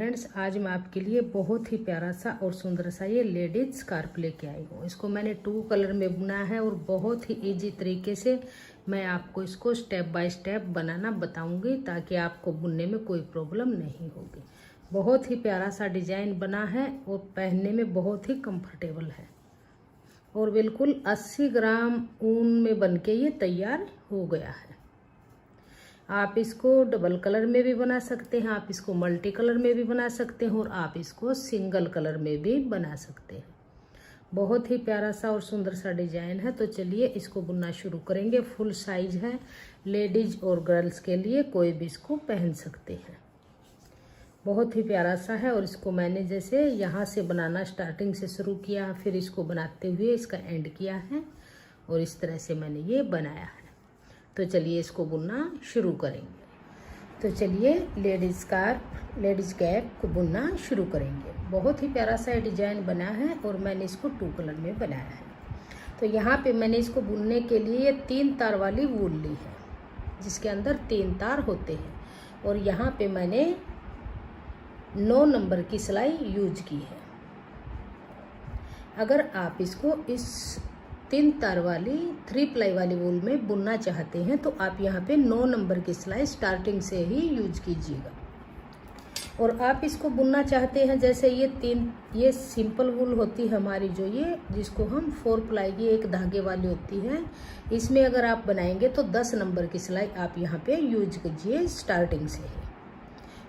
Friends, आज मैं आपके लिए बहुत ही प्यारा सा और सुंदर सा ये लेडीज स्कार्फ लेके आई हूँ। इसको मैंने 2 कलर में बुना है और बहुत ही इजी तरीके से मैं आपको इसको स्टेप बाय स्टेप बनाना बताऊंगी ताकि आपको बुनने में कोई प्रॉब्लम नहीं होगी। बहुत ही प्यारा सा डिजाइन बना है और पहनने में बहुत ही कंफर्टेबल है और बिल्कुल 80 ग्राम ऊन में बनके ये तैयार हो गया है। आप इसको डबल कलर में भी बना सकते हैं, आप इसको मल्टी कलर में भी बना सकते हैं और आप इसको सिंगल कलर में भी बना सकते हैं। बहुत ही प्यारा सा और सुंदर सा डिजाइन है। तो चलिए इसको बुनना शुरू करेंगे। फुल साइज है, लेडीज और गर्ल्स के लिए कोई भी इसको पहन सकते हैं। बहुत ही प्यारा सा है और इसको मैंने जैसे यहाँ से बनाना स्टार्टिंग से शुरू किया, फिर इसको बनाते हुए इसका एंड किया है और इस तरह से मैंने ये बनाया है। तो चलिए इसको बुनना शुरू करेंगे। तो चलिए लेडीज कैप को बुनना शुरू करेंगे। बहुत ही प्यारा सा डिजाइन बना है और मैंने इसको 2 कलर में बनाया है। तो यहाँ पे मैंने इसको बुनने के लिए 3 तार वाली वूल ली है जिसके अंदर 3 तार होते हैं और यहाँ पे मैंने 9 नंबर की सिलाई यूज की है। अगर आप इसको इस 3 तार वाली 3 प्लाई वाली वूल में बुनना चाहते हैं तो आप यहाँ पे 9 नंबर की सिलाई स्टार्टिंग से ही यूज कीजिएगा। और आप इसको बुनना चाहते हैं जैसे ये सिंपल वूल होती है हमारी, जो ये जिसको हम 4 प्लाई की एक धागे वाली होती है, इसमें अगर आप बनाएंगे तो 10 नंबर की सिलाई आप यहाँ पे यूज कीजिए स्टार्टिंग से ही।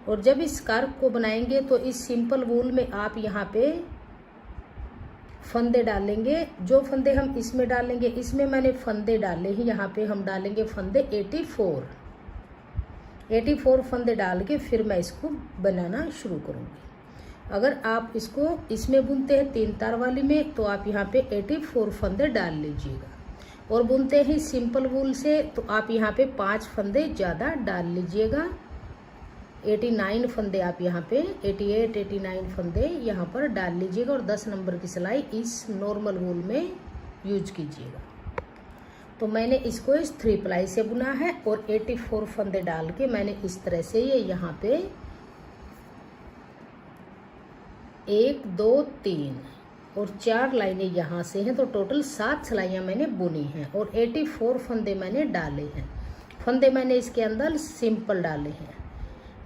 और जब इस स्कार्फ को बनाएंगे तो इस सिंपल वूल में आप यहाँ पे फंदे डालेंगे। जो फंदे हम इसमें डालेंगे, इसमें मैंने फंदे डाले हैं, यहाँ पे हम डालेंगे फंदे 84 फंदे डाल के फिर मैं इसको बनाना शुरू करूँगी। अगर आप इसको इसमें बुनते हैं 3 तार वाली में तो आप यहाँ पे 84 फंदे डाल लीजिएगा और बुनते हैं सिंपल वूल से तो आप यहाँ पे 5 फंदे ज़्यादा डाल लीजिएगा। 89 फंदे आप यहाँ पे 89 फंदे यहाँ पर डाल लीजिएगा और 10 नंबर की सिलाई इस नॉर्मल वूल में यूज कीजिएगा। तो मैंने इसको इस 3 प्लाई से बुना है और 84 फंदे डाल के मैंने इस तरह से ये यहाँ पे 1 2 3 और 4 लाइनें यहाँ से हैं तो टोटल 7 सिलाइयाँ मैंने बुनी हैं और 84 फंदे मैंने डाले हैं। फंदे मैंने इसके अंदर सिंपल डाले हैं।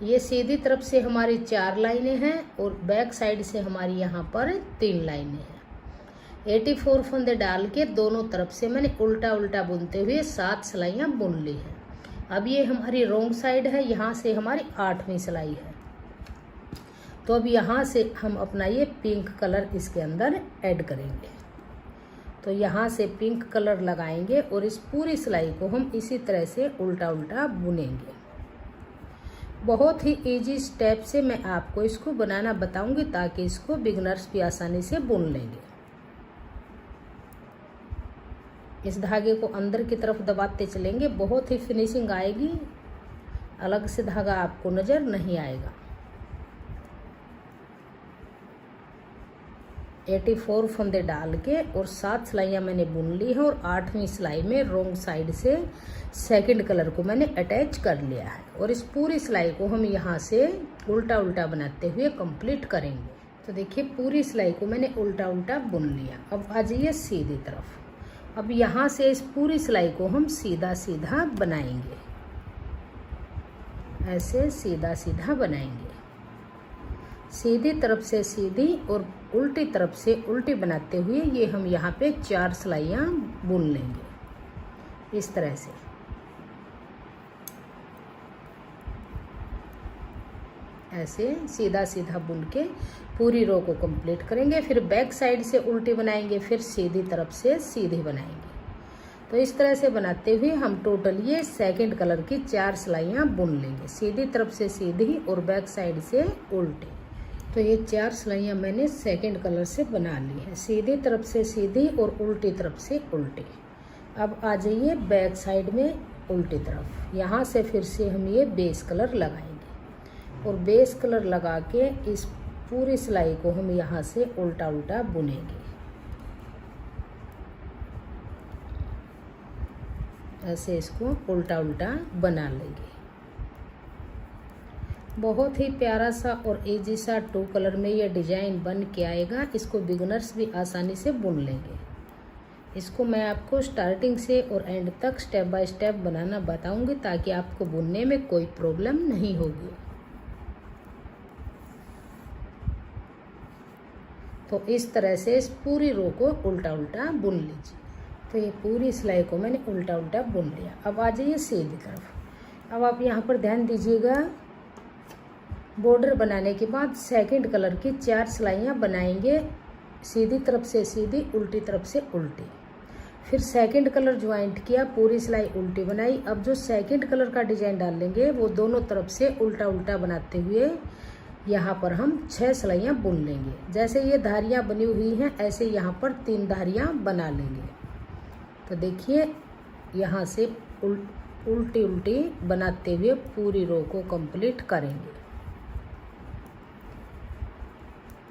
ये सीधी तरफ से हमारी 4 लाइनें हैं और बैक साइड से हमारी यहाँ पर 3 लाइनें हैं। 84 फंदे डाल के दोनों तरफ से मैंने उल्टा उल्टा बुनते हुए 7 सिलाइयाँ बुन ली हैं। अब ये हमारी रोंग साइड है, यहाँ से हमारी 8वीं सिलाई है। तो अब यहाँ से हम अपना ये पिंक कलर इसके अंदर ऐड करेंगे। तो यहाँ से पिंक कलर लगाएंगे और इस पूरी सिलाई को हम इसी तरह से उल्टा उल्टा बुनेंगे। बहुत ही इजी स्टेप से मैं आपको इसको बनाना बताऊंगी ताकि इसको बिगनर्स भी आसानी से बुन लेंगे। इस धागे को अंदर की तरफ दबाते चलेंगे, बहुत ही फिनिशिंग आएगी, अलग से धागा आपको नज़र नहीं आएगा। 84 फंदे डाल के और 7 सिलाइयाँ मैंने बुन ली है और 8वीं सिलाई में रोंग साइड से सेकंड कलर को मैंने अटैच कर लिया है और इस पूरी सिलाई को हम यहाँ से उल्टा उल्टा बनाते हुए कंप्लीट करेंगे। तो देखिए पूरी सिलाई को मैंने उल्टा उल्टा बुन लिया। अब आ जाइए सीधी तरफ। अब यहाँ से इस पूरी सिलाई को हम सीधा सीधा बनाएंगे, ऐसे सीधा सीधा बनाएंगे। सीधी तरफ से सीधी और उल्टी तरफ से उल्टी बनाते हुए ये हम यहाँ पे 4 सिलाइयाँ बुन लेंगे इस तरह से। ऐसे सीधा सीधा बुन के पूरी रो को कंप्लीट करेंगे। फिर बैक साइड से उल्टी बनाएंगे, फिर सीधी तरफ से सीधी बनाएंगे। तो इस तरह से बनाते हुए हम टोटल ये सेकंड कलर की 4 सिलाइयाँ बुन लेंगे, सीधी तरफ से सीधी और बैक साइड से उल्टी। तो ये 4 सिलाइयाँ मैंने सेकंड कलर से बना ली है, सीधी तरफ से सीधी और उल्टी तरफ से उल्टी। अब आ जाइए बैक साइड में उल्टी तरफ। यहाँ से फिर से हम ये बेस कलर लगाएंगे और बेस कलर लगा के इस पूरी सिलाई को हम यहाँ से उल्टा उल्टा बुनेंगे। ऐसे इसको उल्टा उल्टा बना लेंगे। बहुत ही प्यारा सा और इजी सा 2 कलर में ये डिजाइन बन के आएगा। इसको बिगनर्स भी आसानी से बुन लेंगे। इसको मैं आपको स्टार्टिंग से और एंड तक स्टेप बाय स्टेप बनाना बताऊंगी ताकि आपको बुनने में कोई प्रॉब्लम नहीं होगी। तो इस तरह से इस पूरी रो को उल्टा उल्टा बुन लीजिए। तो ये पूरी सिलाई को मैंने उल्टा उल्टा बुन लिया। अब आ जाइए सीधी तरफ। अब आप यहाँ पर ध्यान दीजिएगा, बॉर्डर बनाने के बाद सेकंड कलर की 4 सिलाइयाँ बनाएंगे, सीधी तरफ से सीधी, उल्टी तरफ से उल्टी। फिर सेकंड कलर ज्वाइंट किया, पूरी सिलाई उल्टी बनाई। अब जो सेकंड कलर का डिजाइन डालेंगे वो दोनों तरफ से उल्टा उल्टा बनाते हुए यहाँ पर हम 6 सिलाइयाँ बुन लेंगे। जैसे ये धारियाँ बनी हुई हैं ऐसे यहाँ पर 3 धारियाँ बना लेंगे। तो देखिए यहाँ से उल्टी उल्टी बनाते हुए पूरी रो को कंप्लीट करेंगे।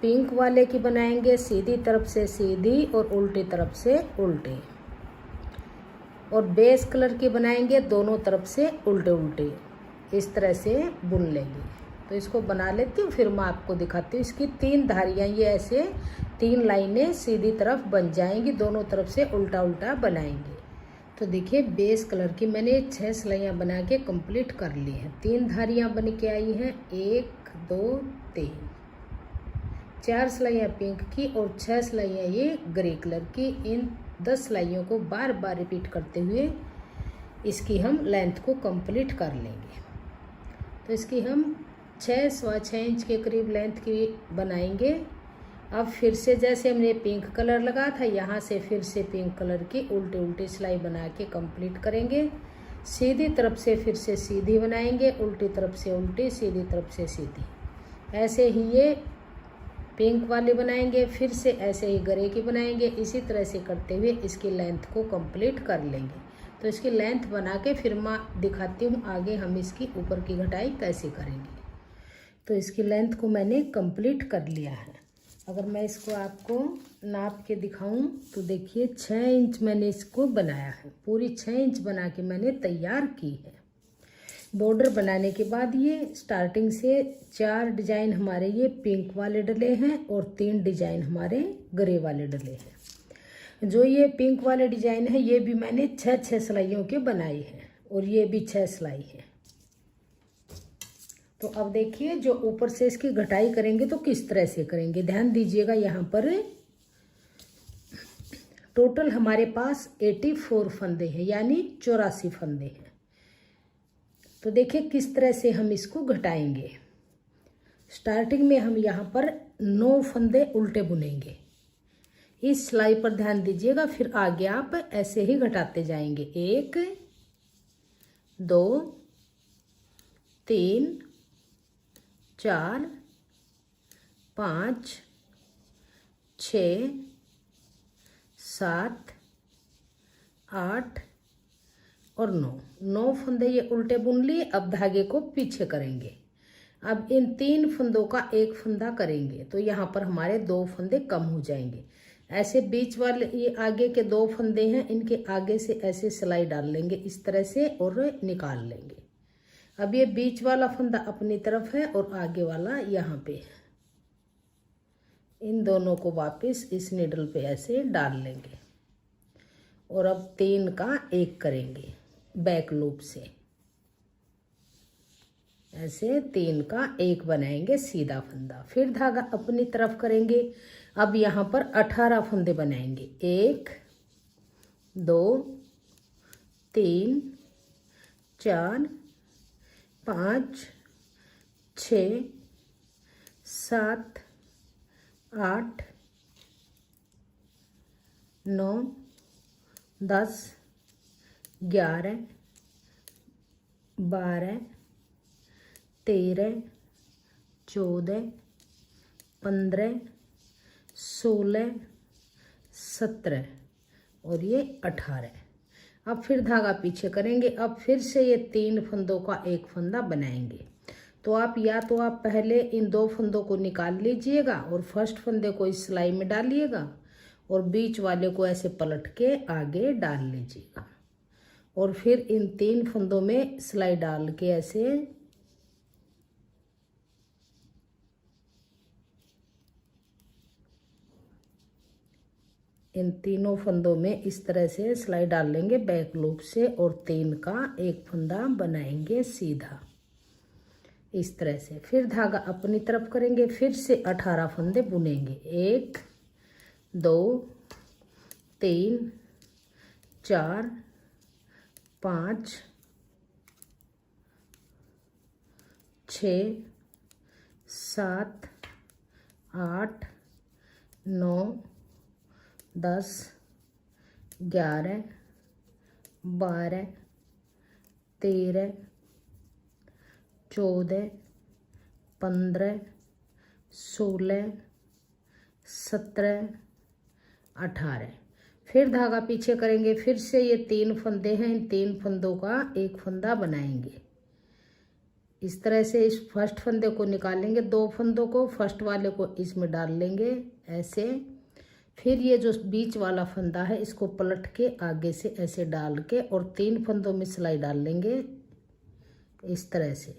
पिंक वाले की बनाएंगे सीधी तरफ से सीधी और उल्टी तरफ से उल्टी, और बेस कलर की बनाएंगे दोनों तरफ से उल्टे उल्टे। इस तरह से बुन लेंगे। तो इसको बना लेती हूँ, फिर मैं आपको दिखाती हूँ। इसकी 3 धारियाँ, ये ऐसे 3 लाइनें सीधी तरफ बन जाएंगी, दोनों तरफ से उल्टा उल्टा बनाएंगे। तो देखिए बेस कलर की मैंने 6 सिलाइयाँ बना के कंप्लीट कर ली हैं। 3 धारियाँ बन के आई हैं, 1 2 3, 4 सिलाइयाँ पिंक की और 6 सिलाइयाँ ये ग्रे कलर की। इन 10 सिलाइयों को बार बार रिपीट करते हुए इसकी हम लेंथ को कंप्लीट कर लेंगे। तो इसकी हम 6.25 इंच के करीब लेंथ की बनाएंगे। अब फिर से जैसे हमने पिंक कलर लगा था, यहाँ से फिर से पिंक कलर की उल्टी उल्टी सिलाई बना के कंप्लीट करेंगे। सीधी तरफ से फिर से सीधी बनाएंगे, उल्टी तरफ से उल्टी, सीधी तरफ से सीधी। ऐसे ही ये पिंक वाली बनाएंगे, फिर से ऐसे ही ग्रे की बनाएंगे। इसी तरह से करते हुए इसकी लेंथ को कंप्लीट कर लेंगे। तो इसकी लेंथ बना के फिर मैं दिखाती हूँ आगे हम इसकी ऊपर की घटाई कैसे करेंगे। तो इसकी लेंथ को मैंने कंप्लीट कर लिया है। अगर मैं इसको आपको नाप के दिखाऊं तो देखिए 6 इंच मैंने इसको बनाया है। पूरी 6 इंच बना के मैंने तैयार की है। बॉर्डर बनाने के बाद ये स्टार्टिंग से 4 डिजाइन हमारे ये पिंक वाले डले हैं और 3 डिजाइन हमारे ग्रे वाले डले हैं। जो ये पिंक वाले डिजाइन है ये भी मैंने 6 सिलाइयों के बनाई है और ये भी 6 सिलाई है। तो अब देखिए जो ऊपर से इसकी घटाई करेंगे तो किस तरह से करेंगे, ध्यान दीजिएगा। यहाँ पर टोटल हमारे पास 84 फंदे हैं, यानी 84 फंदे हैं। तो देखिए किस तरह से हम इसको घटाएंगे। स्टार्टिंग में हम यहाँ पर 9 फंदे उल्टे बुनेंगे। इस सिलाई पर ध्यान दीजिएगा, फिर आगे आप ऐसे ही घटाते जाएंगे। 1 2 3 4 5 6 7 8 और 9 फंदे ये उल्टे बुन लिए। अब धागे को पीछे करेंगे। अब इन 3 फंदों का एक फंदा करेंगे तो यहाँ पर हमारे 2 फंदे कम हो जाएंगे। ऐसे बीच वाले ये आगे के 2 फंदे हैं, इनके आगे से ऐसे सिलाई डाल लेंगे इस तरह से और निकाल लेंगे। अब ये बीच वाला फंदा अपनी तरफ है और आगे वाला यहाँ पे है। इन दोनों को वापस इस नीडल पे ऐसे डाल लेंगे और अब 3 का 1 करेंगे बैक लूप से। ऐसे 3 का 1 बनाएंगे सीधा फंदा, फिर धागा अपनी तरफ करेंगे। अब यहाँ पर 18 फंदे बनाएंगे। 1 2 3 4 5 6 7 8 9 10 11 12 13 14 15 16 17 और ये 18। अब फिर धागा पीछे करेंगे। अब फिर से ये 3 फंदों का 1 फंदा बनाएंगे। तो आप पहले इन 2 फंदों को निकाल लीजिएगा और फर्स्ट फंदे को इस सिलाई में डालिएगा और बीच वाले को ऐसे पलट के आगे डाल लीजिएगा और फिर इन 3 फंदों में सिलाई डाल के ऐसे इन तीनों फंदों में इस तरह से सिलाई डाल लेंगे बैक लूप से और 3 का एक फंदा बनाएंगे सीधा इस तरह से। फिर धागा अपनी तरफ करेंगे, फिर से 18 फंदे बुनेंगे। 1 2 3 4 5 6 7 8 9 10 11 12 13 14 15 16 17 18। फिर धागा पीछे करेंगे, फिर से ये 3 फंदे हैं, इन 3 फंदों का एक फंदा बनाएंगे इस तरह से। इस फर्स्ट फंदे को निकालेंगे, 2 फंदों को, फर्स्ट वाले को इसमें डाल लेंगे ऐसे। फिर ये जो बीच वाला फंदा है इसको पलट के आगे से ऐसे डाल के और 3 फंदों में सिलाई डाल लेंगे इस तरह से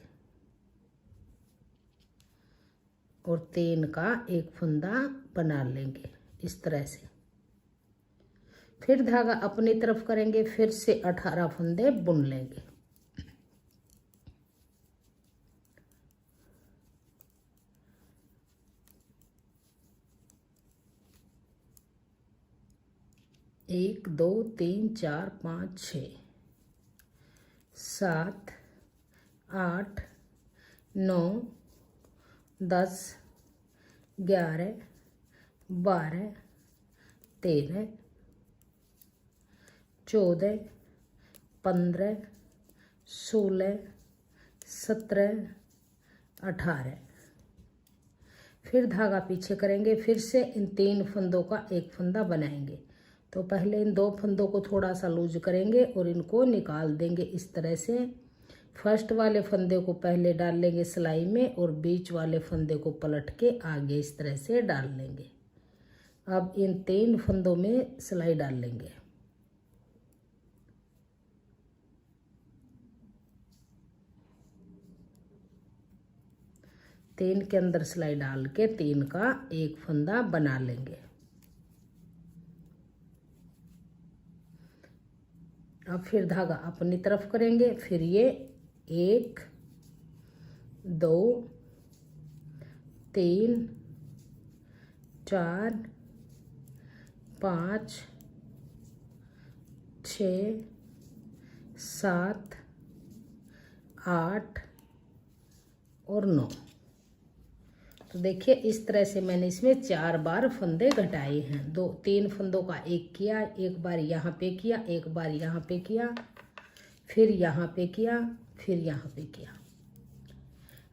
और 3 का एक फंदा बना लेंगे इस तरह से। फिर धागा अपनी तरफ करेंगे, फिर से 18 फंदे बुन लेंगे। एक 2 3 4 5 6 7 8 9 10 11 12 13 14 15 16 17 18। फिर धागा पीछे करेंगे, फिर से इन 3 फंदों का एक फंदा बनाएंगे। तो पहले इन 2 फंदों को थोड़ा सा लूज करेंगे और इनको निकाल देंगे इस तरह से। फर्स्ट वाले फंदे को पहले डाल लेंगे सिलाई में और बीच वाले फंदे को पलट के आगे इस तरह से डाल लेंगे। अब इन 3 फंदों में सिलाई डाल लेंगे। तीन के अंदर सिलाई डाल के 3 का एक फंदा बना लेंगे। अब फिर धागा अपनी तरफ करेंगे, फिर ये 1 2 3 4 5 6 7 8 और 9। तो देखिए इस तरह से मैंने इसमें 4 बार फंदे घटाए हैं। 3 फंदों का एक किया, एक बार यहाँ पे किया, एक बार यहाँ पे किया, फिर यहाँ पे किया, फिर यहाँ पे किया।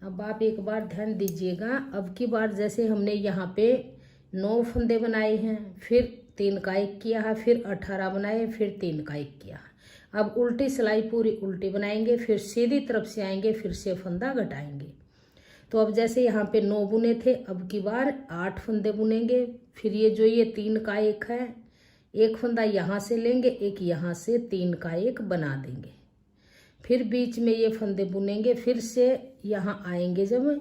अब आप एक बार ध्यान दीजिएगा, अब की बार जैसे हमने यहाँ पे 9 फंदे बनाए हैं, फिर 3 का एक किया है, फिर 18 बनाए, फिर 3 का एक किया। अब उल्टी सिलाई पूरी उल्टी बनाएंगे, फिर सीधी तरफ से आएंगे, फिर से फंदा घटाएंगे। तो अब जैसे यहाँ पे 9 बुने थे, अब की बार 8 फंदे बुनेंगे। फिर ये जो ये 3 का एक है, एक फंदा यहाँ से लेंगे, एक यहाँ से 3 का एक बना देंगे। फिर बीच में ये फंदे बुनेंगे, फिर से यहाँ आएंगे। जब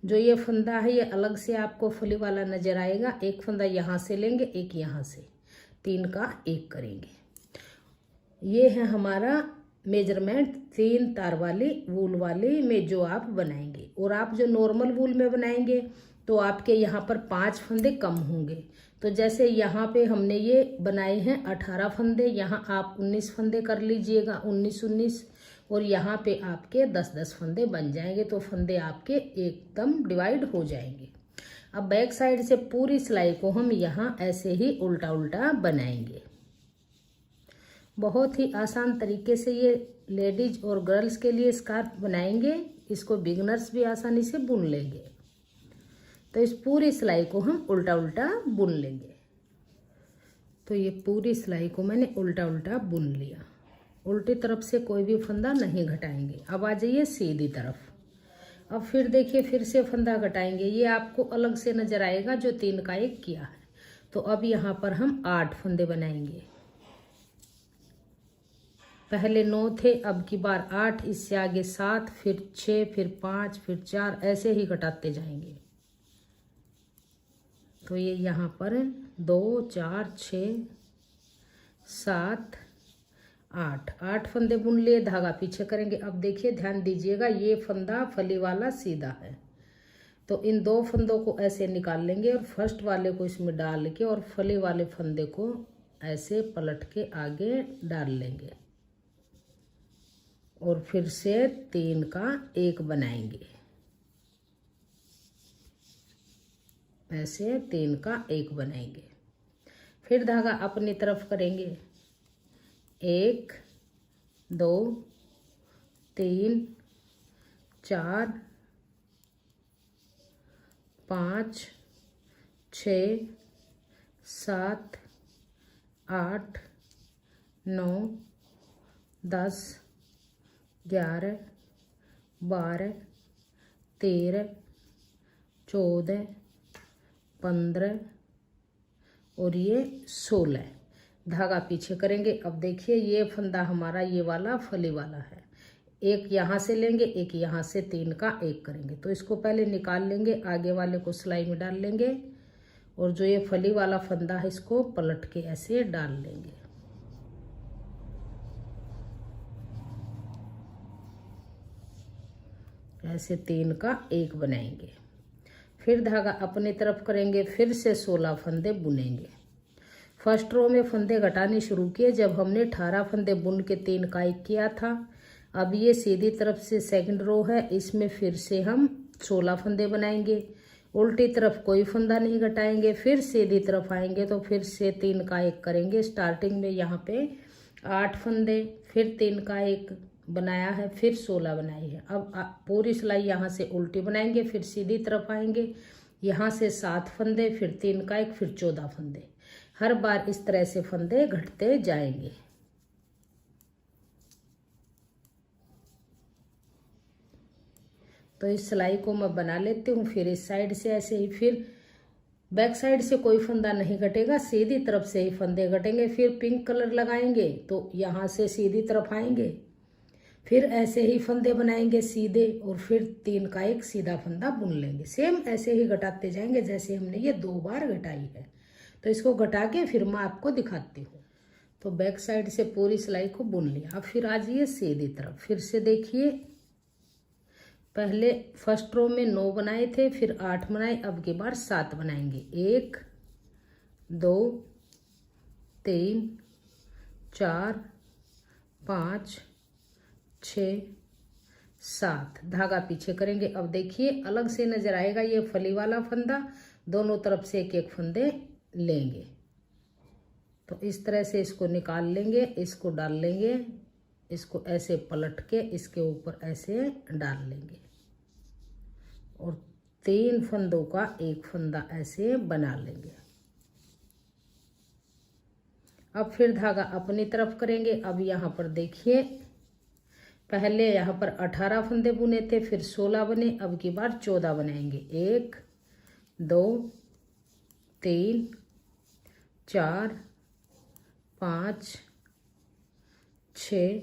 जो ये फंदा है ये अलग से आपको फली वाला नजर आएगा। एक फंदा यहाँ से लेंगे, एक यहाँ से, 3 का एक करेंगे। ये है हमारा मेजरमेंट 3 तार वाली वूल वाली में जो आप बनाएंगे। और आप जो नॉर्मल वूल में बनाएंगे तो आपके यहाँ पर 5 फंदे कम होंगे। तो जैसे यहाँ पे हमने ये बनाए हैं 18 फंदे, यहाँ आप 19 फंदे कर लीजिएगा, 19 और यहाँ पे आपके 10 फंदे बन जाएंगे। तो फंदे आपके एकदम डिवाइड हो जाएंगे। अब बैक साइड से पूरी सिलाई को हम यहाँ ऐसे ही उल्टा उल्टा बनाएंगे। बहुत ही आसान तरीके से ये लेडीज और गर्ल्स के लिए स्कार्फ बनाएंगे। इसको बिगनर्स भी आसानी से बुन लेंगे। तो इस पूरी सिलाई को हम उल्टा उल्टा बुन लेंगे। तो ये पूरी सिलाई को मैंने उल्टा उल्टा बुन लिया। उल्टी तरफ से कोई भी फंदा नहीं घटाएंगे। अब आ जाइए सीधी तरफ। अब फिर देखिए फिर से फंदा घटाएंगे। ये आपको अलग से नजर आएगा जो 3 का एक किया है। तो अब यहाँ पर हम 8 फंदे बनाएंगे। पहले 9 थे, अब की बार 8, इससे आगे 7, फिर 6, फिर 5, फिर 4, ऐसे ही घटाते जाएंगे। तो ये यहाँ पर 2 4 6 7 8 फंदे बुन लिए, धागा पीछे करेंगे। अब देखिए ध्यान दीजिएगा, ये फंदा फली वाला सीधा है, तो इन 2 फंदों को ऐसे निकाल लेंगे और फर्स्ट वाले को इसमें डाल के और फली वाले फंदे को ऐसे पलट के आगे डाल लेंगे और फिर से 3 का 1 बनाएंगे। ऐसे 3 का 1 बनाएंगे। फिर धागा अपनी तरफ करेंगे, 1 2 3 4 5 6 7 8 9 10 11 12 13 14 15 और ये 16। धागा पीछे करेंगे। अब देखिए ये फंदा हमारा ये वाला फली वाला है, एक यहाँ से लेंगे, एक यहाँ से 3 का 1 करेंगे। तो इसको पहले निकाल लेंगे, आगे वाले को सिलाई में डाल लेंगे और जो ये फली वाला फंदा है इसको पलट के ऐसे डाल लेंगे। ऐसे 3 का 1 बनाएंगे। फिर धागा अपनी तरफ करेंगे, फिर से 16 फंदे बुनेंगे। फर्स्ट रो में फंदे घटाने शुरू किए जब हमने 18 फंदे बुन के 3 का 1 किया था। अब ये सीधी तरफ से सेकंड रो है, इसमें फिर से हम 16 फंदे बनाएंगे। उल्टी तरफ कोई फंदा नहीं घटाएंगे, फिर सीधी तरफ आएंगे तो फिर से 3 का 1 करेंगे। स्टार्टिंग में यहाँ पे 8 फंदे, फिर 3 का 1 बनाया है, फिर 16 बनाई है। अब पूरी सिलाई यहाँ से उल्टी बनाएंगे, फिर सीधी तरफ आएंगे, यहाँ से 7 फंदे, फिर 3 का 1, फिर 14 फंदे। हर बार इस तरह से फंदे घटते जाएंगे। तो इस सिलाई को मैं बना लेती हूँ। फिर इस साइड से ऐसे ही, फिर बैक साइड से कोई फंदा नहीं घटेगा, सीधी तरफ से ही फंदे घटेंगे। फिर पिंक कलर लगाएंगे तो यहाँ से सीधी तरफ आएंगे, फिर ऐसे ही फंदे बनाएंगे सीधे और फिर 3 का 1 सीधा फंदा बुन लेंगे। सेम ऐसे ही घटाते जाएंगे जैसे हमने ये 2 बार घटाई है। तो इसको घटा के फिर मैं आपको दिखाती हूँ। तो बैक साइड से पूरी सिलाई को बुन लिया। अब फिर आ जाइए सीधी तरफ, फिर से देखिए, पहले फर्स्ट रो में 9 बनाए थे, फिर 8 बनाए, अब की बार 7 बनाएंगे। 1 2 3 4 5 6 7। धागा पीछे करेंगे। अब देखिए अलग से नजर आएगा ये फली वाला फंदा, दोनों तरफ से एक एक फंदे लेंगे। तो इस तरह से इसको निकाल लेंगे, इसको डाल लेंगे, इसको ऐसे पलट के इसके ऊपर ऐसे डाल लेंगे और 3 फंदों का 1 फंदा ऐसे बना लेंगे। अब फिर धागा अपनी तरफ करेंगे। अब यहाँ पर देखिए, पहले यहाँ पर 18 फंदे बुने थे, फिर 16 बने, अब की बार 14 बनाएंगे। 1 2 3 4 5 6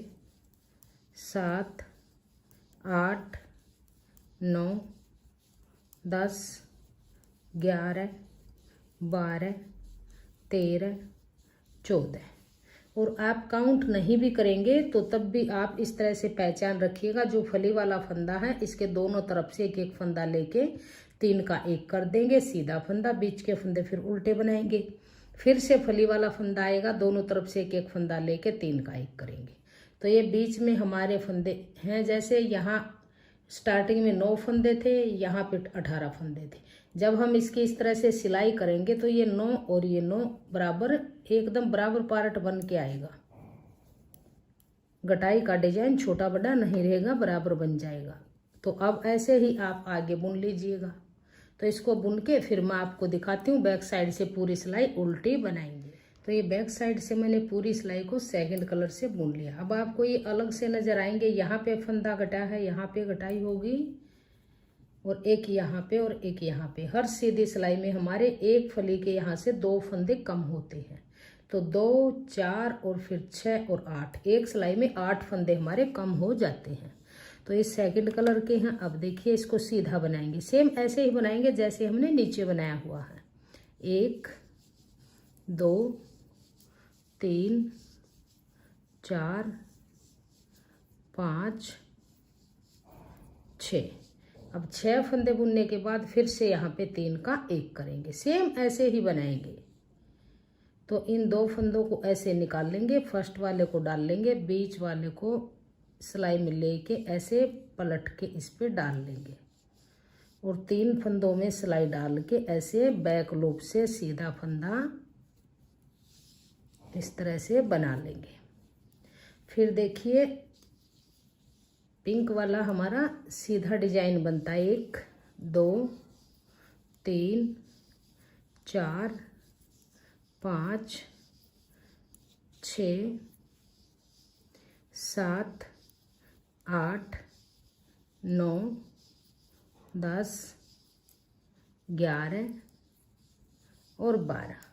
7 8 9 10 11 12 13 14। और आप काउंट नहीं भी करेंगे तो तब भी आप इस तरह से पहचान रखिएगा, जो फली वाला फंदा है इसके दोनों तरफ से एक एक फंदा लेके 3 का 1 कर देंगे, सीधा फंदा, बीच के फंदे फिर उल्टे बनाएंगे। फिर से फली वाला फंदा आएगा, दोनों तरफ से एक एक फंदा लेके 3 का 1 करेंगे। तो ये बीच में हमारे फंदे हैं, जैसे यहाँ स्टार्टिंग में 9 फंदे थे, यहाँ पे 18 फंदे थे। जब हम इसकी इस तरह से सिलाई करेंगे तो ये 9 और ये 9 बराबर, एकदम बराबर पार्ट बन के आएगा। गटाई का डिजाइन छोटा बड़ा नहीं रहेगा, बराबर बन जाएगा। तो अब ऐसे ही आप आगे बुन लीजिएगा। तो इसको बुन के फिर मैं आपको दिखाती हूँ बैक साइड से पूरी सिलाई उल्टी बनाएंगे। तो ये बैक साइड से मैंने पूरी सिलाई को सेकंड कलर से बुन लिया। अब आपको ये अलग से नजर आएंगे, यहाँ पे फंदा घटा है, यहाँ पे घटाई होगी और एक यहाँ पे और एक यहाँ पे। हर सीधी सिलाई में हमारे एक फली के यहाँ से 2 फंदे कम होते हैं। तो 2 4 और फिर 6 और 8, एक सिलाई में 8 फंदे हमारे कम हो जाते हैं। तो ये सेकंड कलर के हैं। अब देखिए इसको सीधा बनाएंगे, सेम ऐसे ही बनाएंगे जैसे हमने नीचे बनाया हुआ है। 1 2 3 4 5 6। अब 6 फंदे बुनने के बाद फिर से यहाँ पे 3 का 1 करेंगे। सेम ऐसे ही बनाएंगे। तो इन 2 फंदों को ऐसे निकाल लेंगे, फर्स्ट वाले को डाल लेंगे, बीच वाले को सिलाई में लेके ऐसे पलट के इस पे डाल लेंगे और 3 फंदों में सिलाई डाल के ऐसे बैक लूप से सीधा फंदा इस तरह से बना लेंगे। फिर देखिए पिंक वाला हमारा सीधा डिजाइन बनता है। 1 2 3 4 5 6 7 8 9 10 11 और 12।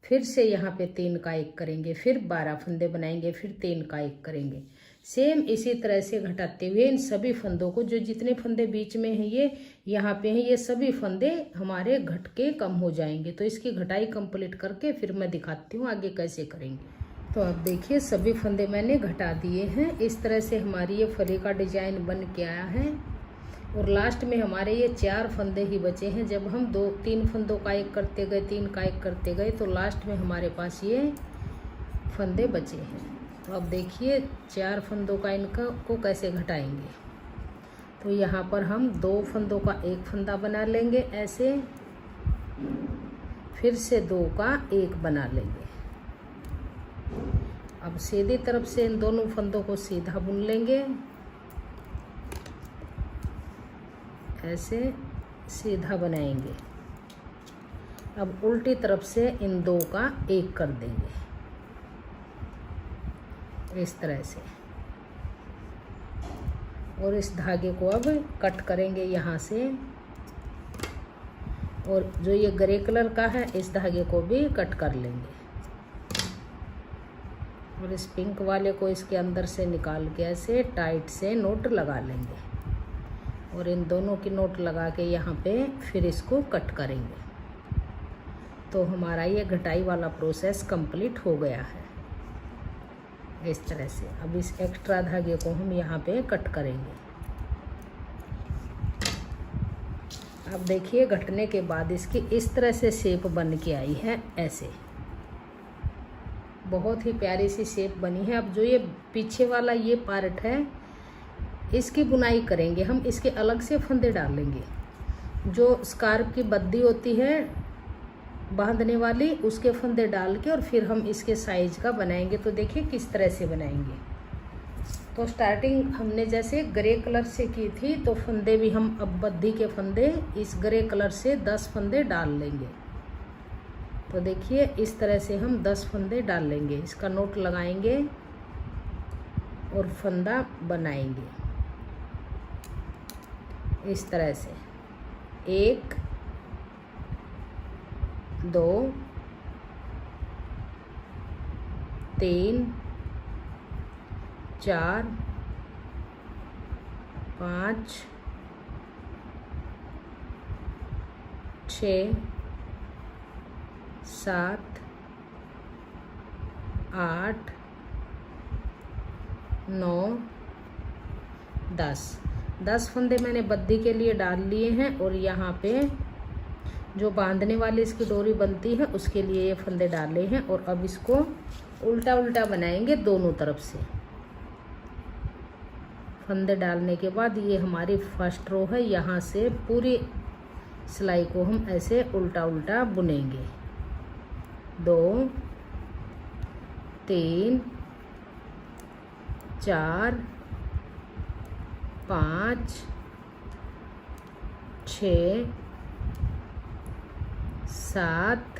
फिर से यहाँ पे 3 का 1 करेंगे, फिर 12 फंदे बनाएंगे, फिर 3 का 1 करेंगे। सेम इसी तरह से घटाते हुए इन सभी फंदों को, जो जितने फंदे बीच में हैं ये यहाँ पे हैं, ये सभी फंदे हमारे घट के कम हो जाएंगे। तो इसकी घटाई कंप्लीट करके फिर मैं दिखाती हूँ आगे कैसे करेंगे। तो अब देखिए सभी फंदे मैंने घटा दिए हैं। इस तरह से हमारी ये फली का डिजाइन बन के आया है और लास्ट में हमारे ये 4 फंदे ही बचे हैं। जब हम 2-3 फंदों का 1 करते गए, 3 का 1 करते गए तो लास्ट में हमारे पास ये फंदे बचे हैं। तो अब देखिए 4 फंदों का इनका को कैसे घटाएंगे। तो यहाँ पर हम 2 फंदों का 1 फंदा बना लेंगे ऐसे, फिर से 2 का 1 बना लेंगे। अब सीधी तरफ से इन दोनों फंदों को सीधा बुन लेंगे, ऐसे सीधा बनाएंगे। अब उल्टी तरफ से इन 2 का 1 कर देंगे इस तरह से, और इस धागे को अब कट करेंगे यहाँ से। और जो ये ग्रे कलर का है इस धागे को भी कट कर लेंगे और इस पिंक वाले को इसके अंदर से निकाल के ऐसे टाइट से नोट लगा लेंगे और इन दोनों की नोट लगा के यहाँ पे फिर इसको कट करेंगे। तो हमारा ये घटाई वाला प्रोसेस कंप्लीट हो गया है इस तरह से। अब इस एक्स्ट्रा धागे को हम यहाँ पे कट करेंगे। अब देखिए घटने के बाद इसकी इस तरह से शेप बन के आई है, ऐसे बहुत ही प्यारी सी शेप बनी है। अब जो ये पीछे वाला ये पार्ट है इसकी बुनाई करेंगे हम, इसके अलग से फंदे डालेंगे। जो स्कार्फ की बद्दी होती है बांधने वाली, उसके फंदे डाल के और फिर हम इसके साइज का बनाएंगे। तो देखिए किस तरह से बनाएंगे। तो स्टार्टिंग हमने जैसे ग्रे कलर से की थी, तो फंदे भी हम अब बद्दी के फंदे इस ग्रे कलर से 10 फंदे डाल लेंगे। तो देखिए इस तरह से हम 10 फंदे डाल लेंगे, इसका नोट लगाएंगे और फंदा बनाएंगे इस तरह से। 1 2 3 4 5 6 7 8 9 10 फंदे मैंने बद्दी के लिए डाल लिए हैं और यहाँ पे जो बांधने वाली इसकी डोरी बनती है उसके लिए ये फंदे डाले हैं। और अब इसको उल्टा उल्टा बनाएंगे दोनों तरफ से। फंदे डालने के बाद ये हमारी फर्स्ट रो है, यहाँ से पूरी सिलाई को हम ऐसे उल्टा उल्टा बुनेंगे। 2 3 4 5 6 7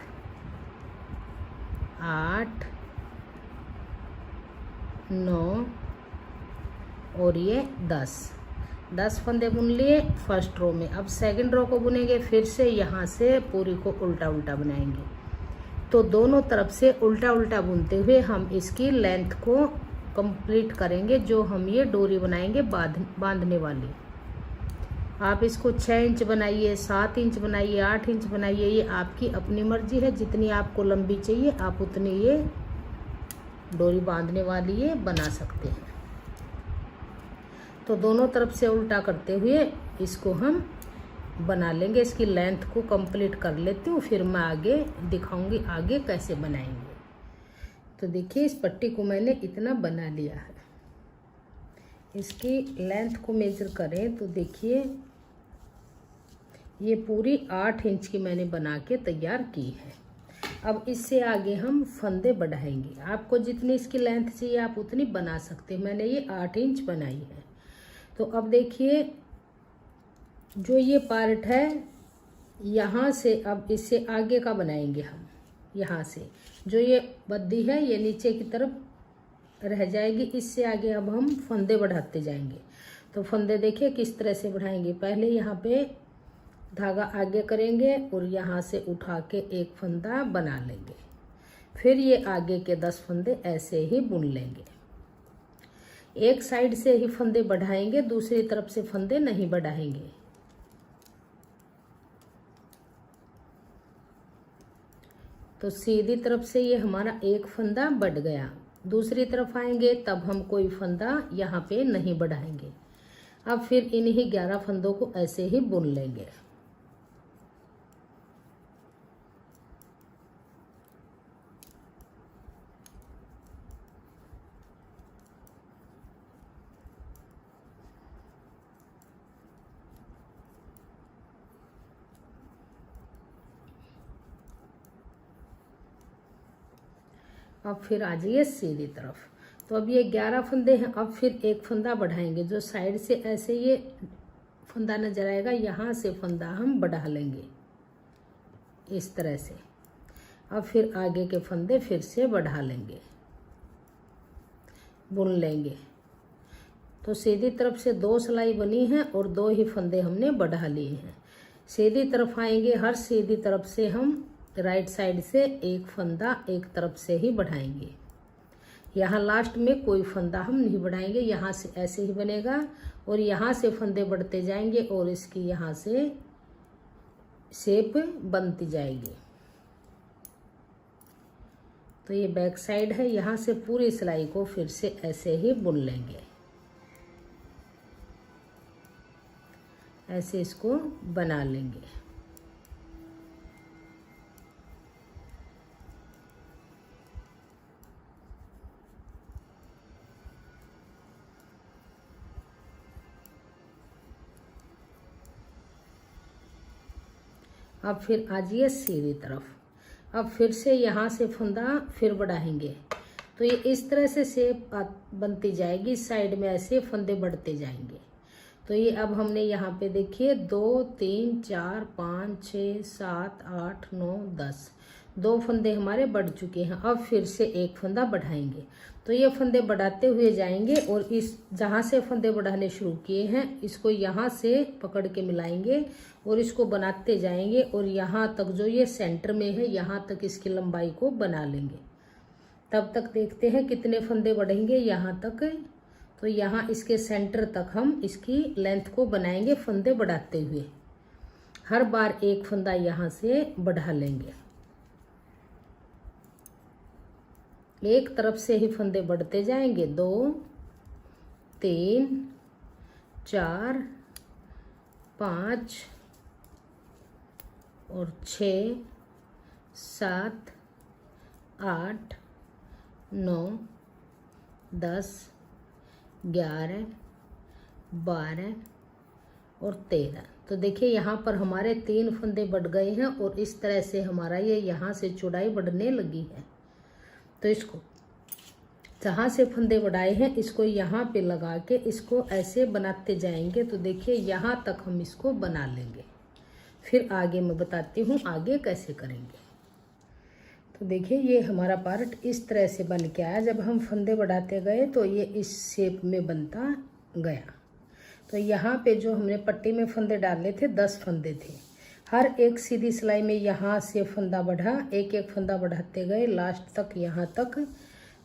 8 9 और ये 10 फंदे बुन लिए फर्स्ट रो में। अब सेकंड रो को बुनेंगे, फिर से यहाँ से पूरी को उल्टा उल्टा बनाएंगे। तो दोनों तरफ से उल्टा उल्टा बुनते हुए हम इसकी लेंथ को कंप्लीट करेंगे, जो हम ये डोरी बनाएंगे बांधने वाली। आप इसको 6 इंच बनाइए, 7 इंच बनाइए, 8 इंच बनाइए, ये आपकी अपनी मर्जी है। जितनी आपको लंबी चाहिए आप उतनी ये डोरी बांधने वाली ये बना सकते हैं। तो दोनों तरफ से उल्टा करते हुए इसको हम बना लेंगे। इसकी लेंथ को कंप्लीट कर लेती हूँ, फिर मैं आगे दिखाऊंगी आगे कैसे बनाएंगे। तो देखिए इस पट्टी को मैंने इतना बना लिया है। इसकी लेंथ को मेजर करें तो देखिए ये पूरी 8 इंच की मैंने बना के तैयार की है। अब इससे आगे हम फंदे बढ़ाएंगे। आपको जितनी इसकी लेंथ चाहिए आप उतनी बना सकते हैं। मैंने ये 8 इंच बनाई है। तो अब देखिए जो ये पार्ट है यहाँ से अब इससे आगे का बनाएंगे हम। यहाँ से जो ये बद्दी है ये नीचे की तरफ रह जाएगी। इससे आगे अब हम फंदे बढ़ाते जाएंगे। तो फंदे देखिए किस तरह से बढ़ाएंगे। पहले यहाँ पे धागा आगे करेंगे और यहाँ से उठा के एक फंदा बना लेंगे। फिर ये आगे के 10 फंदे ऐसे ही बुन लेंगे। एक साइड से ही फंदे बढ़ाएंगे, दूसरी तरफ से फंदे नहीं बढ़ाएंगे। तो सीधी तरफ से ये हमारा एक फंदा बढ़ गया। दूसरी तरफ आएंगे तब हम कोई फंदा यहाँ पे नहीं बढ़ाएंगे। अब फिर इन्हीं 11 फंदों को ऐसे ही बुन लेंगे। अब फिर आ जाइए सीधी तरफ। तो अब ये 11 फंदे हैं। अब फिर एक फंदा बढ़ाएंगे। जो साइड से ऐसे ये फंदा नजर आएगा यहाँ से फंदा हम बढ़ा लेंगे इस तरह से। अब फिर आगे के फंदे फिर से बढ़ा लेंगे, बुन लेंगे। तो सीधी तरफ से 2 सिलाई बनी है और 2 ही फंदे हमने बढ़ा लिए हैं। सीधी तरफ आएंगे, हर सीधी तरफ से हम राइट साइड से एक फंदा एक तरफ से ही बढ़ाएंगे। यहाँ लास्ट में कोई फंदा हम नहीं बढ़ाएंगे। यहाँ से ऐसे ही बनेगा और यहाँ से फंदे बढ़ते जाएंगे और इसकी यहाँ से शेप बनती जाएगी। तो ये बैक साइड है। यहाँ से पूरी सिलाई को फिर से ऐसे ही बुन लेंगे। ऐसे इसको बना लेंगे। अब फिर आ जाइए सीधी तरफ। अब फिर से यहाँ से फंदा फिर बढ़ाएंगे। तो ये इस तरह से शेप बनती जाएगी। इस साइड में ऐसे फंदे बढ़ते जाएंगे। तो ये अब हमने यहाँ पे देखिए 2 3 4 5 6 7 8 9 10 2 फंदे हमारे बढ़ चुके हैं। अब फिर से एक फंदा बढ़ाएंगे। तो ये फंदे बढ़ाते हुए जाएंगे और इस जहाँ से फंदे बढ़ाने शुरू किए हैं इसको यहाँ से पकड़ के मिलाएंगे और इसको बनाते जाएंगे और यहाँ तक जो ये सेंटर में है यहाँ तक इसकी लंबाई को बना लेंगे। तब तक देखते हैं कितने फंदे बढ़ेंगे यहाँ तक। तो यहाँ इसके सेंटर तक हम इसकी लेंथ को बनाएंगे फंदे बढ़ाते हुए। हर बार एक फंदा यहाँ से बढ़ा लेंगे। एक तरफ से ही फंदे बढ़ते जाएंगे। 2 3 4 5 और 6 7 8 9 10 11 12 और 13। तो देखिए यहाँ पर हमारे 3 फंदे बढ़ गए हैं और इस तरह से हमारा ये यहाँ से चौड़ाई बढ़ने लगी है। तो इसको जहाँ से फंदे बढ़ाए हैं इसको यहाँ पे लगा के इसको ऐसे बनाते जाएंगे। तो देखिए यहाँ तक हम इसको बना लेंगे। फिर आगे मैं बताती हूँ आगे कैसे करेंगे। तो देखिए ये हमारा पार्ट इस तरह से बन के आया। जब हम फंदे बढ़ाते गए तो ये इस शेप में बनता गया। तो यहाँ पे जो हमने पट्टी में फंदे डाले थे 10 फंदे थे। हर एक सीधी सिलाई में यहाँ से फंदा बढ़ा, एक एक फंदा बढ़ाते गए लास्ट तक यहाँ तक।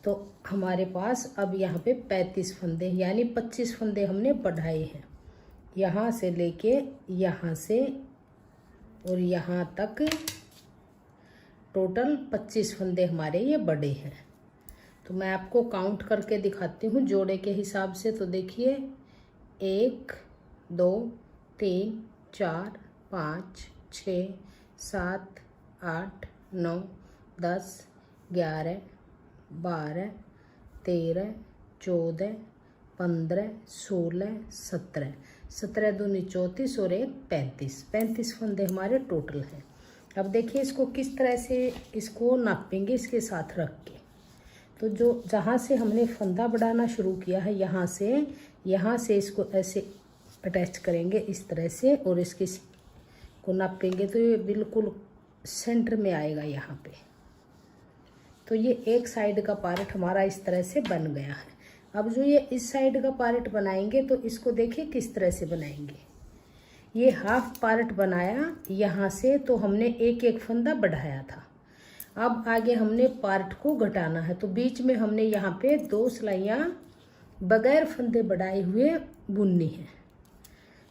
तो हमारे पास अब यहाँ पे 35 फंदे यानी 25 फंदे हमने बढ़ाए हैं। यहाँ से लेके यहाँ से और यहाँ तक टोटल 25 फंदे हमारे ये बड़े हैं। तो मैं आपको काउंट करके दिखाती हूँ जोड़े के हिसाब से। तो देखिए 1 2 3 4 5 6 7 8 9 10 11 12 13 14 15 16 17 17 दूनी 34 और 1 35 फंदे हमारे टोटल हैं। अब देखिए इसको किस तरह से इसको नापेंगे इसके साथ रख के। तो जो जहाँ से हमने फंदा बढ़ाना शुरू किया है यहाँ से इसको ऐसे अटैच करेंगे इस तरह से और इसके को नापेंगे तो ये बिल्कुल सेंटर में आएगा यहाँ पे। तो ये एक साइड का पार्ट हमारा इस तरह से बन गया है। अब जो ये इस साइड का पार्ट बनाएंगे तो इसको देखिए किस तरह से बनाएंगे। ये हाफ पार्ट बनाया यहाँ से, तो हमने एक एक फंदा बढ़ाया था। अब आगे हमने पार्ट को घटाना है, तो बीच में हमने यहाँ पे 2 सिलाइयाँ बगैर फंदे बढ़ाए हुए बुननी है।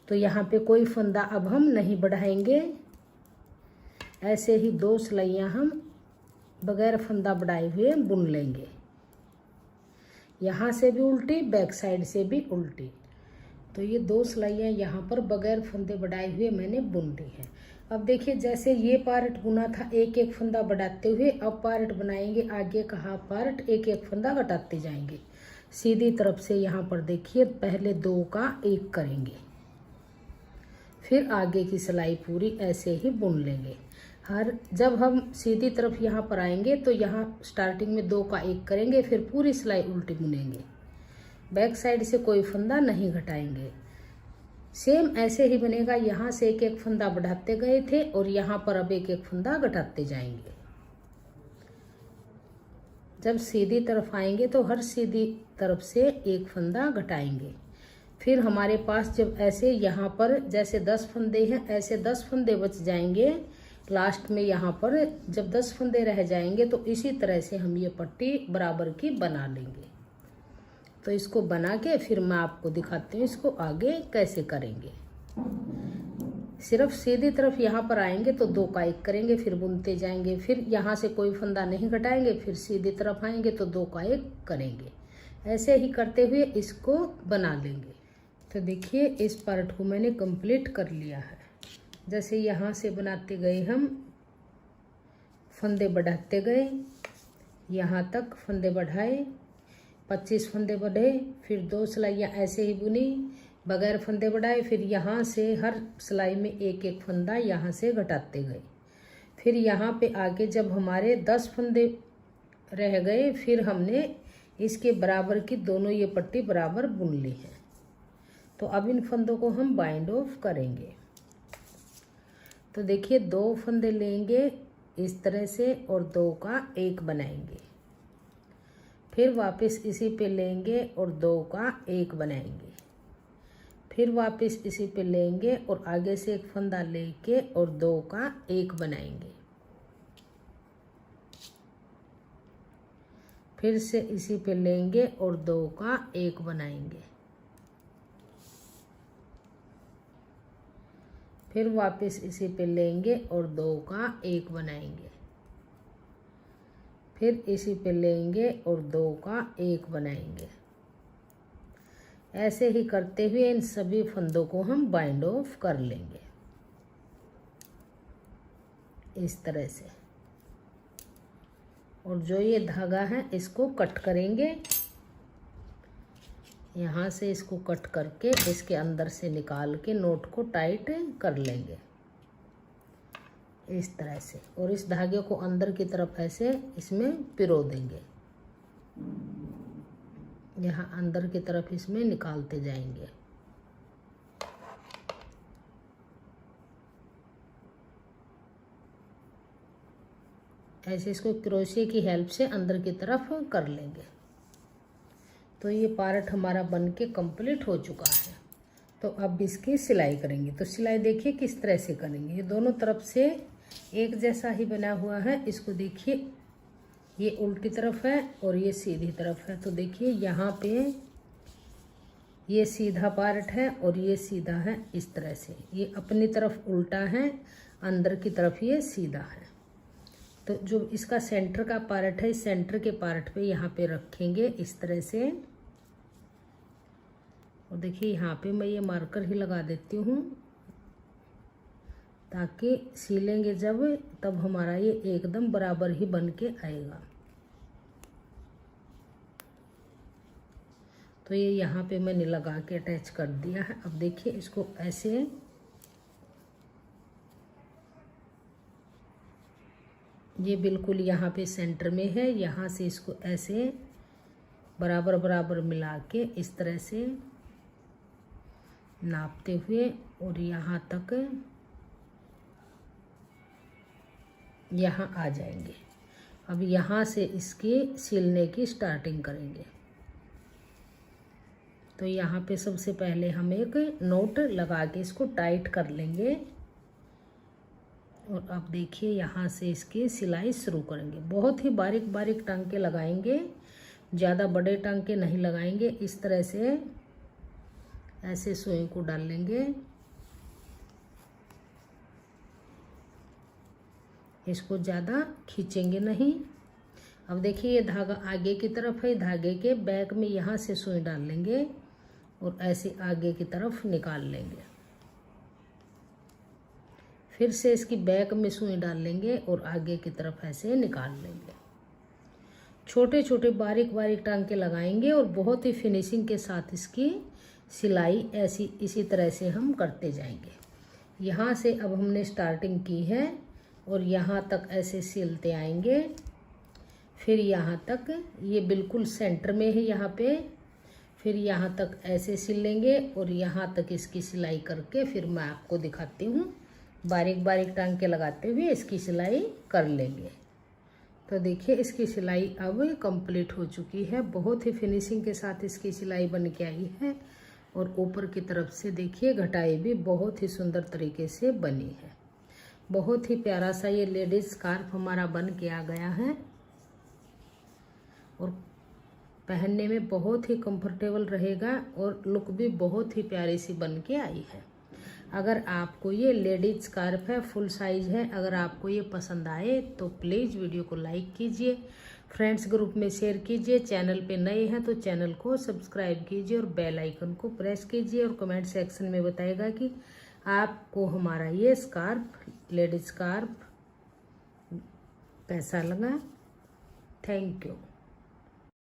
तो यहाँ पे कोई फंदा अब हम नहीं बढ़ाएंगे, ऐसे ही 2 सिलाइयाँ हम बगैर फंदा बढ़ाए हुए बुन लेंगे। यहाँ से भी उल्टी, बैक साइड से भी उल्टी। तो ये 2 सिलाइयाँ यहाँ पर बगैर फंदे बढ़ाए हुए मैंने बुन ली है। अब देखिए जैसे ये पार्ट बुना था एक एक फंदा बढ़ाते हुए, अब पार्ट बनाएंगे आगे का हाफ पार्ट एक एक फंदा घटाते जाएंगे सीधी तरफ से। यहाँ पर देखिए पहले 2 का 1 करेंगे, फिर आगे की सिलाई पूरी ऐसे ही बुन लेंगे। जब हम सीधी तरफ यहाँ पर आएंगे तो यहाँ स्टार्टिंग में 2 का 1 करेंगे, फिर पूरी सिलाई उल्टी बुनेंगे, बैक साइड से कोई फंदा नहीं घटाएंगे। सेम ऐसे ही बनेगा। यहाँ से एक एक फंदा बढ़ाते गए थे और यहाँ पर अब एक एक फंदा घटाते जाएंगे। जब सीधी तरफ आएंगे तो हर सीधी तरफ से एक फंदा घटाएंगे। फिर हमारे पास जब ऐसे यहाँ पर जैसे 10 फंदे हैं, ऐसे 10 फंदे बच जाएंगे लास्ट में। यहाँ पर जब 10 फंदे रह जाएंगे तो इसी तरह से हम ये पट्टी बराबर की बना लेंगे। तो इसको बना के फिर मैं आपको दिखाती हूँ इसको आगे कैसे करेंगे। सिर्फ सीधी तरफ यहाँ पर आएंगे तो 2 का 1 करेंगे, फिर बुनते जाएंगे, फिर यहाँ से कोई फंदा नहीं घटाएंगे, फिर सीधी तरफ आएंगे तो 2 का 1 करेंगे। ऐसे ही करते हुए इसको बना लेंगे। तो देखिए इस पार्ट को मैंने कंप्लीट कर लिया है। जैसे यहाँ से बनाते गए हम फंदे बढ़ाते गए, यहाँ तक फंदे बढ़ाए, 25 फंदे बढ़े, फिर 2 सिलाइयाँ ऐसे ही बुनी बगैर फंदे बढ़ाए, फिर यहाँ से हर सिलाई में एक एक फंदा यहाँ से घटाते गए। फिर यहाँ पे आगे जब हमारे 10 फंदे रह गए, फिर हमने इसके बराबर की दोनों ये पट्टी बराबर बुन ली है। तो अब इन फंदों को हम बाइंड ऑफ करेंगे। तो देखिए 2 फंदे लेंगे इस तरह से और 2 का 1 बनाएंगे, फिर वापस इसी पे लेंगे और 2 का 1 बनाएंगे, फिर वापस इसी पे लेंगे और आगे से एक फंदा लेके और 2 का 1 बनाएंगे, फिर से इसी पे लेंगे और 2 का 1 बनाएंगे, फिर वापस इसी पे लेंगे और 2 का 1 बनाएंगे, फिर इसी पे लेंगे और 2 का 1 बनाएंगे। ऐसे ही करते हुए इन सभी फंदों को हम बाइंड ऑफ कर लेंगे इस तरह से। और जो ये धागा है इसको कट करेंगे, यहाँ से इसको कट करके इसके अंदर से निकाल के नोट को टाइट कर लेंगे इस तरह से। और इस धागे को अंदर की तरफ ऐसे इसमें पिरो देंगे, यहाँ अंदर की तरफ इसमें निकालते जाएंगे। ऐसे इसको क्रोशिया की हेल्प से अंदर की तरफ कर लेंगे। तो ये पार्ट हमारा बन के कंप्लीट हो चुका है। तो अब इसकी सिलाई करेंगे। तो सिलाई देखिए किस तरह से करेंगे। ये दोनों तरफ से एक जैसा ही बना हुआ है। इसको देखिए, ये उल्टी तरफ है और ये सीधी तरफ है। तो देखिए यहाँ पे ये सीधा पार्ट है और ये सीधा है इस तरह से। ये अपनी तरफ उल्टा है, अंदर की तरफ ये सीधा है। तो जो इसका सेंटर का पार्ट है, इस सेंटर के पार्ट पे यहाँ पे रखेंगे इस तरह से। और देखिए यहाँ पे मैं ये मार्कर ही लगा देती हूँ ताकि सिलेंगे जब तब हमारा ये एकदम बराबर ही बन के आएगा। तो ये यहाँ पे मैंने लगा के अटैच कर दिया है। अब देखिए इसको ऐसे ये बिल्कुल यहाँ पे सेंटर में है, यहाँ से इसको ऐसे बराबर बराबर मिला के इस तरह से नापते हुए और यहाँ तक यहाँ आ जाएंगे। अब यहाँ से इसकी सिलने की स्टार्टिंग करेंगे। तो यहाँ पे सबसे पहले हम एक नोट लगा के इसको टाइट कर लेंगे और अब देखिए यहाँ से इसकी सिलाई शुरू करेंगे। बहुत ही बारीक बारीक टांके लगाएंगे, ज़्यादा बड़े टांके नहीं लगाएंगे। इस तरह से ऐसे सुई को डाल लेंगे, इसको ज़्यादा खींचेंगे नहीं। अब देखिए ये धागा आगे की तरफ है, धागे के बैक में यहाँ से सुई डाल लेंगे और ऐसे आगे की तरफ निकाल लेंगे। फिर से इसकी बैक में सुई डाल लेंगे और आगे की तरफ ऐसे निकाल लेंगे। छोटे छोटे बारीक बारीक टांके लगाएंगे और बहुत ही फिनिशिंग के साथ इसकी सिलाई ऐसी इसी तरह से हम करते जाएंगे। यहाँ से अब हमने स्टार्टिंग की है और यहाँ तक ऐसे सिलते आएंगे। फिर यहाँ तक ये बिल्कुल सेंटर में है यहाँ पे, फिर यहाँ तक ऐसे सिल लेंगे और यहाँ तक इसकी सिलाई करके फिर मैं आपको दिखाती हूँ। बारीक बारीक टांके लगाते हुए इसकी सिलाई कर लेंगे। तो देखिए इसकी सिलाई अब कंप्लीट हो चुकी है। बहुत ही फिनिशिंग के साथ इसकी सिलाई बन के आई है और ऊपर की तरफ से देखिए घटाई भी बहुत ही सुंदर तरीके से बनी है। बहुत ही प्यारा सा ये लेडीज स्कार्फ हमारा बन के आ गया है और पहनने में बहुत ही कंफर्टेबल रहेगा और लुक भी बहुत ही प्यारी सी बन के आई है। अगर आपको ये लेडीज स्कार्फ है, फुल साइज है, अगर आपको ये पसंद आए तो प्लीज़ वीडियो को लाइक कीजिए, फ्रेंड्स ग्रुप में शेयर कीजिए। चैनल पे नए हैं तो चैनल को सब्सक्राइब कीजिए और बेल आइकन को प्रेस कीजिए और कमेंट सेक्शन में बताइएगा कि आपको हमारा ये स्कार्फ, लेडीज स्कार्फ कैसा लगा। Thank you.